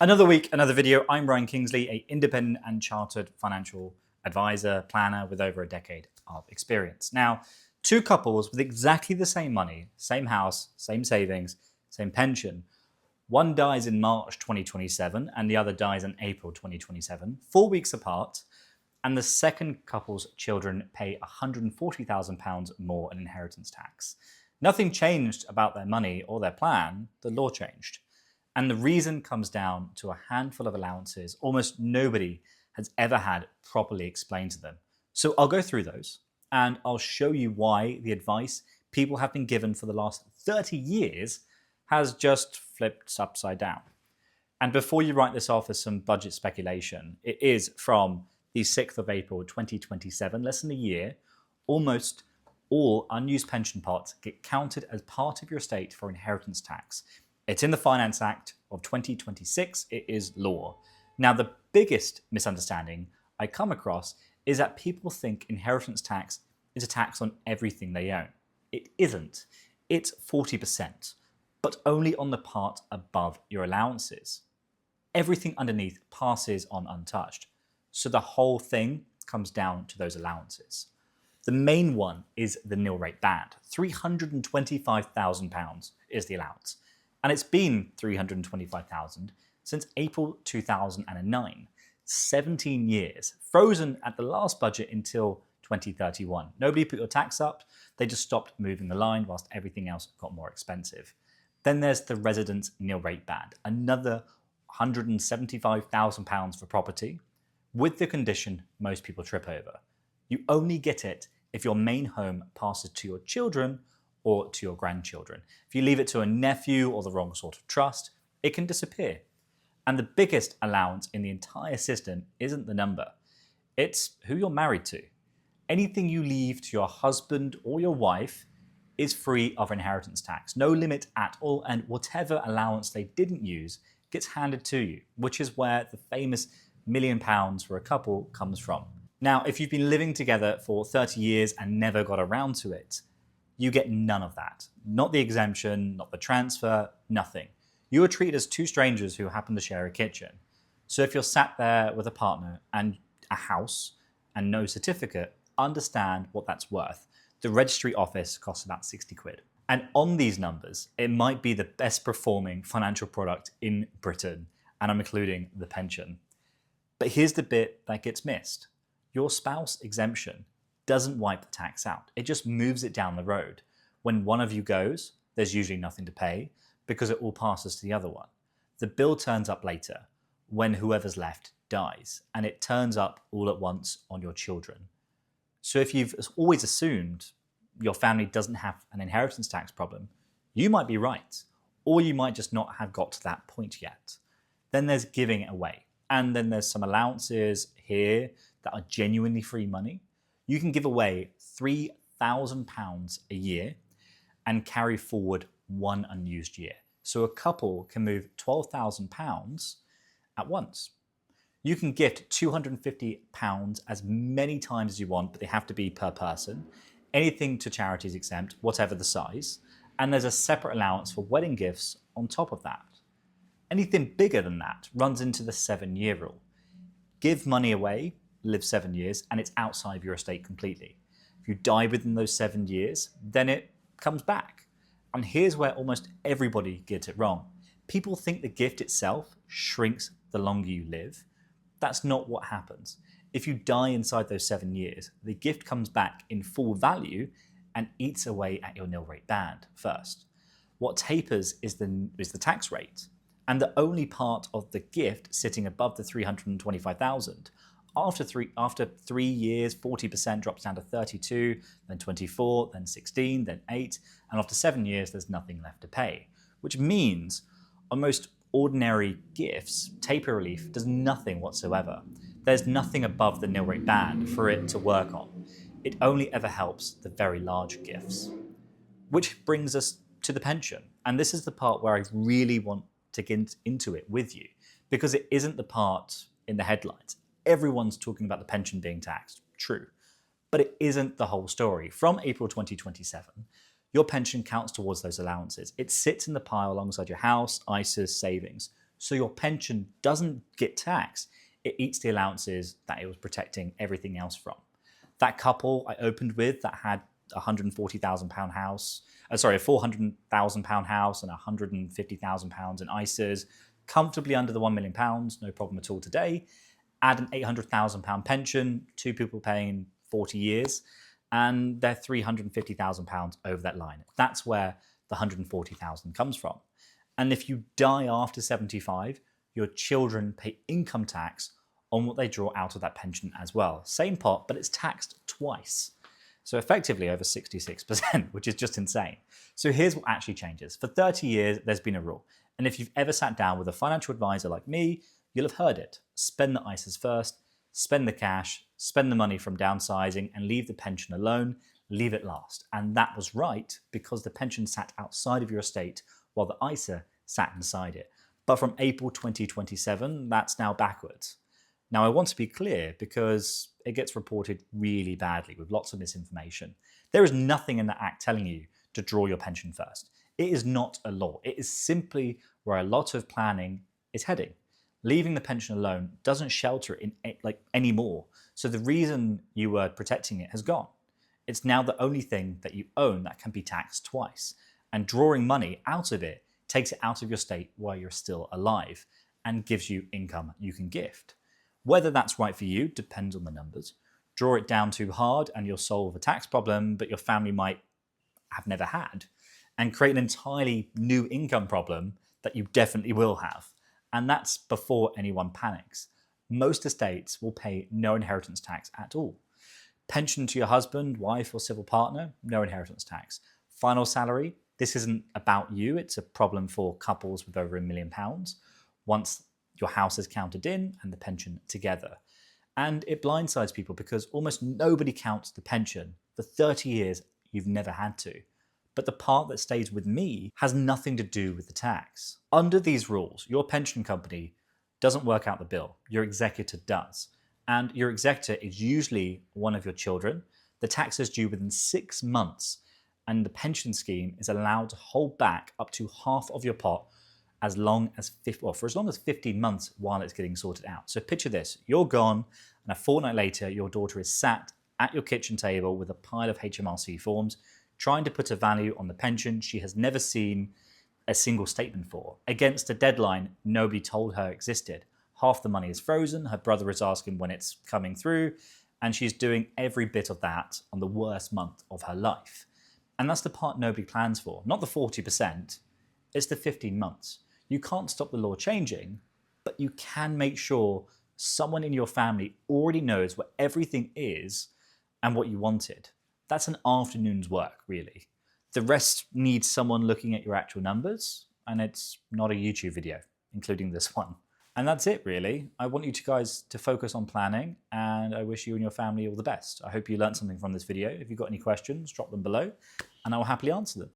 Another week, another video. I'm Ryan Kingsley, an independent and chartered financial advisor, planner with over a decade of experience. Now, two couples with exactly the same money, same house, same savings, same pension. One dies in March 2027 and the other dies in April 2027, 4 weeks apart. And the second couple's children pay £140,000 more in inheritance tax. Nothing changed about their money or their plan, the law changed. And the reason comes down to a handful of allowances almost nobody has ever had properly explained to them. So I'll go through those and I'll show you why the advice people have been given for the last 30 years has just flipped upside down. And before you write this off as some budget speculation, it is from the 6th of April 2027, less than a year. Almost all unused pension pots get counted as part of your estate for inheritance tax. It's in the Finance Act of 2026. It is law. Now, the biggest misunderstanding I come across is that people think inheritance tax is a tax on everything they own. It isn't. It's 40%, but only on the part above your allowances. Everything underneath passes on untouched. So the whole thing comes down to those allowances. The main one is the nil rate band. £325,000 is the allowance. And it's been $325,000 since April 2009, 17 years, frozen at the last budget until 2031. Nobody put your tax up, they just stopped moving the line whilst everything else got more expensive. Then there's the residence nil rate band, another £175,000 for property, with the condition most people trip over. You only get it if your main home passes to your children or to your grandchildren. If you leave it to a nephew or the wrong sort of trust, it can disappear. And the biggest allowance in the entire system isn't the number, it's who you're married to. Anything you leave to your husband or your wife is free of inheritance tax, no limit at all, and whatever allowance they didn't use gets handed to you, which is where the famous £1 million for a couple comes from. Now, if you've been living together for 30 years and never got around to it, you get none of that. Not the exemption, not the transfer, nothing. You are treated as two strangers who happen to share a kitchen. So if you're sat there with a partner and a house and no certificate, understand what that's worth. The registry office costs about 60 quid. And on these numbers, it might be the best performing financial product in Britain, and I'm including the pension. But here's the bit that gets missed. Your spouse exemption doesn't wipe the tax out. It just moves it down the road. When one of you goes, there's usually nothing to pay because it all passes to the other one. The bill turns up later when whoever's left dies, and it turns up all at once on your children. So if you've always assumed your family doesn't have an inheritance tax problem, you might be right, or you might just not have got to that point yet. Then there's giving it away. And then there's some allowances here that are genuinely free money. You can give away £3,000 a year and carry forward one unused year. So a couple can move £12,000 at once. You can gift £250 as many times as you want, but they have to be per person. Anything to charity is exempt, whatever the size. And there's a separate allowance for wedding gifts on top of that. Anything bigger than that runs into the 7-year rule. Give money away, live 7 years, and it's outside of your estate completely. If you die within those 7 years, then it comes back. And here's where almost everybody gets it wrong. People think the gift itself shrinks the longer you live. That's not what happens. If you die inside those 7 years, the gift comes back in full value and eats away at your nil rate band first. What tapers is the tax rate, and the only part of the gift sitting above the $325,000. After 3 years, 40% drops down to 32, then 24, then 16, then 8, and after 7 years, there's nothing left to pay, which means on most ordinary gifts, taper relief does nothing whatsoever. There's nothing above the nil rate band for it to work on. It only ever helps the very large gifts. Which brings us to the pension. And this is the part where I really want to get into it with you, because it isn't the part in the headlines. Everyone's talking about the pension being taxed, true, but it isn't the whole story. From April 2027, your pension counts towards those allowances. It sits in the pile alongside your house, ISAs, savings. so your pension doesn't get taxed. It eats the allowances that it was protecting everything else from. That couple I opened with that had a £140,000 house, a £400,000 house and £150,000 in ISAs, comfortably under the £1 million, no problem at all today. Add an £800,000 pension, two people paying 40 years, and they're £350,000 over that line. That's where the £140,000 comes from. And if you die after 75, your children pay income tax on what they draw out of that pension as well. Same pot, but it's taxed twice. So effectively over 66%, which is just insane. So here's what actually changes. For 30 years, there's been a rule. And if you've ever sat down with a financial advisor like me, you'll have heard it. Spend the ISAs first, spend the cash, spend the money from downsizing, and leave the pension alone, leave it last. And that was right because the pension sat outside of your estate while the ISA sat inside it. But from April 2027, that's now backwards. Now, I want to be clear because it gets reported really badly with lots of misinformation. There is nothing in the Act telling you to draw your pension first. It is not a law. It is simply where a lot of planning is heading. Leaving the pension alone doesn't shelter it anymore. So the reason you were protecting it has gone. It's now the only thing that you own that can be taxed twice. And drawing money out of it takes it out of your state while you're still alive and gives you income you can gift. Whether that's right for you depends on the numbers. Draw it down too hard and you'll solve a tax problem but your family might have never had, and create an entirely new income problem that you definitely will have. And that's before anyone panics. Most estates will pay no inheritance tax at all. Pension to your husband, wife, or civil partner, no inheritance tax. Final salary, this isn't about you, it's a problem for couples with over £1 million. Once your house is counted in and the pension together. And it blindsides people because almost nobody counts the pension for 30 years you've never had to. But the part that stays with me has nothing to do with the tax. Under these rules, your pension company doesn't work out the bill, your executor does. And your executor is usually one of your children. The tax is due within 6 months, and the pension scheme is allowed to hold back up to half of your pot for as long as 15 months while it's getting sorted out. So picture this, you're gone, and a fortnight later, your daughter is sat at your kitchen table with a pile of HMRC forms, trying to put a value on the pension she has never seen a single statement for, against a deadline nobody told her existed. Half the money is frozen, her brother is asking when it's coming through, and she's doing every bit of that on the worst month of her life. And that's the part nobody plans for, not the 40%, it's the 15 months. You can't stop the law changing, but you can make sure someone in your family already knows what everything is and what you wanted. That's an afternoon's work, really. The rest needs someone looking at your actual numbers, and it's not a YouTube video, including this one. And that's it, really. I want you guys to focus on planning, and I wish you and your family all the best. I hope you learned something from this video. If you've got any questions, drop them below, and I will happily answer them.